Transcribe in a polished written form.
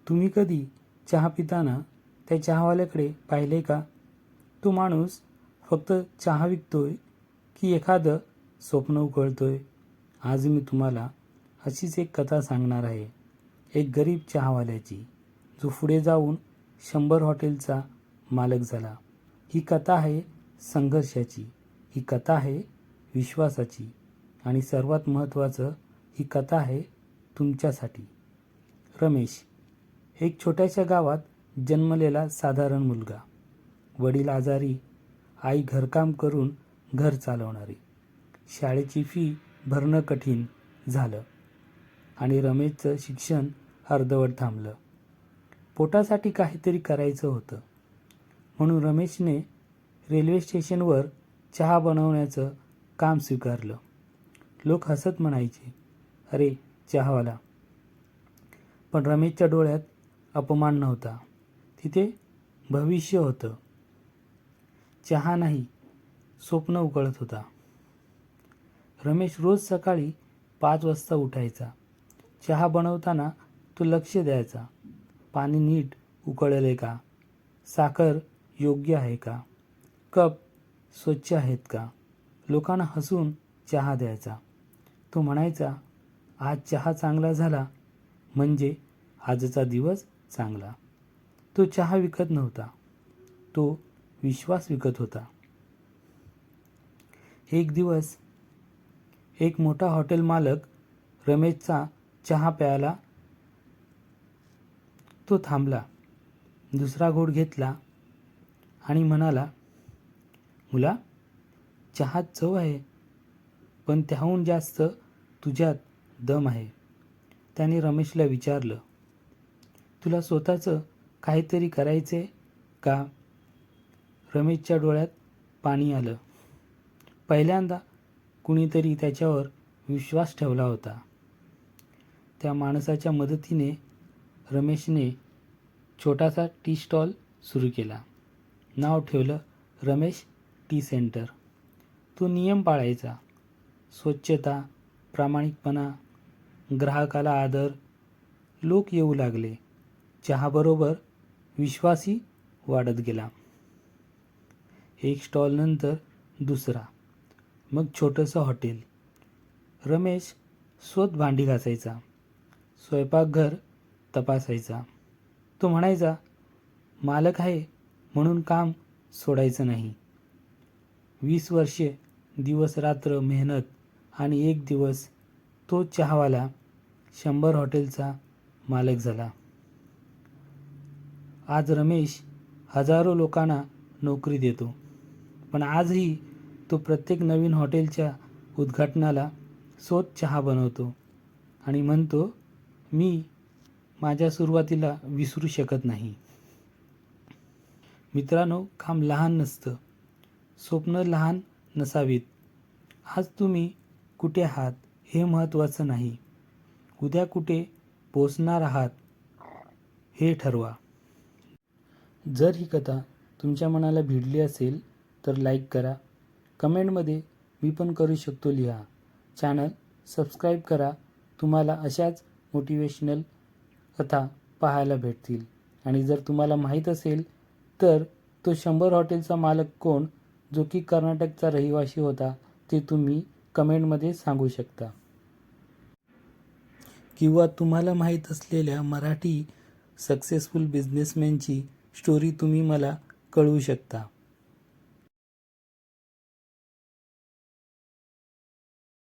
तुम्ही कधी चहा पिताना त्या चहावाल्याकडे पाहिले का? तो माणूस फक्त चहा विकतोय की एखादं स्वप्न उकळतोय? आज मी तुम्हाला अशीच एक कथा सांगणार आहे, एक गरीब चहावाल्याची, जो पुढे जाऊन 100 हॉटेलचा मालक झाला. ही कथा आहे संघर्षाची, ही कथा आहे विश्वासाची आणि सर्वात महत्त्वाचं, ही कथा आहे तुमच्यासाठी. रमेश एक छोट्याशा गावात जन्मलेला साधारण मुलगा. वडील आजारी, आई घरकाम करून घर चालवणारी. शाळेची फी भरणं कठीण झालं आणि रमेशचं शिक्षण अर्धवट थांबलं. पोटासाठी काहीतरी करायचं होतं म्हणून रमेशने रेल्वे स्टेशनवर चहा बनवण्याचं काम स्वीकारलं. लोक हसत म्हणायचे, अरे चहावाला. पण रमेशच्या डोळ्यात अपमान नव्हता, तिथे भविष्य होतं. चहा नाही, स्वप्न उकळत होता. रमेश रोज सकाळी 5 वाजता उठायचा. चहा बनवताना तो लक्ष द्यायचा. पाणी नीट उकळले का? साखर योग्य आहे का? कप स्वच्छ आहेत का? लोकांना हसून चहा द्यायचा. तो म्हणायचा, आज चहा चांगला झाला म्हणजे आजचा दिवस चांगला. तो चहा विकत नव्हता, तो विश्वास विकत होता. एक दिवस एक मोठा हॉटेल मालक रमेशचा चहा प्यायला तो थांबला. दुसरा घोट घेतला आणि म्हणाला, मुला, चहात चव आहे, पण त्याहून जास्त तुझ्यात दम आहे. त्याने रमेशला विचारलं, तुला स्वतःचं काहीतरी करायचे का? रमेशच्या डोळ्यात पाणी आलं. पहिल्यांदा कुणीतरी त्याच्यावर विश्वास ठेवला होता. त्या माणसाच्या मदतीने रमेशने छोटासा टी स्टॉल सुरू केला. नाव ठेवलं रमेश टी सेंटर. तो नियम पाळायचा, स्वच्छता, प्रामाणिकपणा, ग्राहकाला आदर. लोक येऊ लागले. चहाबरोबर विश्वासही वाढत गेला. एक स्टॉलनंतर दुसरा, मग छोटंसं हॉटेल. रमेश स्वतः भांडी घासायचा, स्वयंपाकघर तपासायचा. तो म्हणायचा, मालक आहे म्हणून काम सोडायचं नाही. 20 वर्षे दिवस रात्र मेहनत आणि एक दिवस तो चहावाला 100 हॉटेलचा मालक झाला. आज रमेश हजारो लोकांना नोकरी देतो, पण आजही तो प्रत्येक नवीन हॉटेलच्या उद्घाटनाला स्वतः चहा बनवतो आणि म्हणतो, मी माझ्या सुरुवातीला विसरू शकत नाही. मित्रांनो, काम लहान नसतं, स्वप्न लहान नसावीत. आज तुम्ही कुठे आहात हे महत्त्वाचं नाही, उद्या कुठे पोचणार आहात हे ठरवा. जर ही कथा तुमच्या मनाला भिडली असेल तर लाईक करा, कमेंटमध्ये मी पण करू शकतो लिहा. चॅनल सबस्क्राईब करा. तुम्हाला अशाच मोटिवेशनल कथा पाहायला भेटतील. आणि जर तुम्हाला माहीत असेल तर तो 100 हॉटेलचा मालक कोण, जो की कर्नाटकचा रहिवासी होता, ते तुम्ही कमेंटमध्ये सांगू शकता. किंवा तुम्हाला माहीत असलेल्या मराठी सक्सेसफुल बिझनेसमॅनची स्टोरी तुम्ही मला कळवू शकता.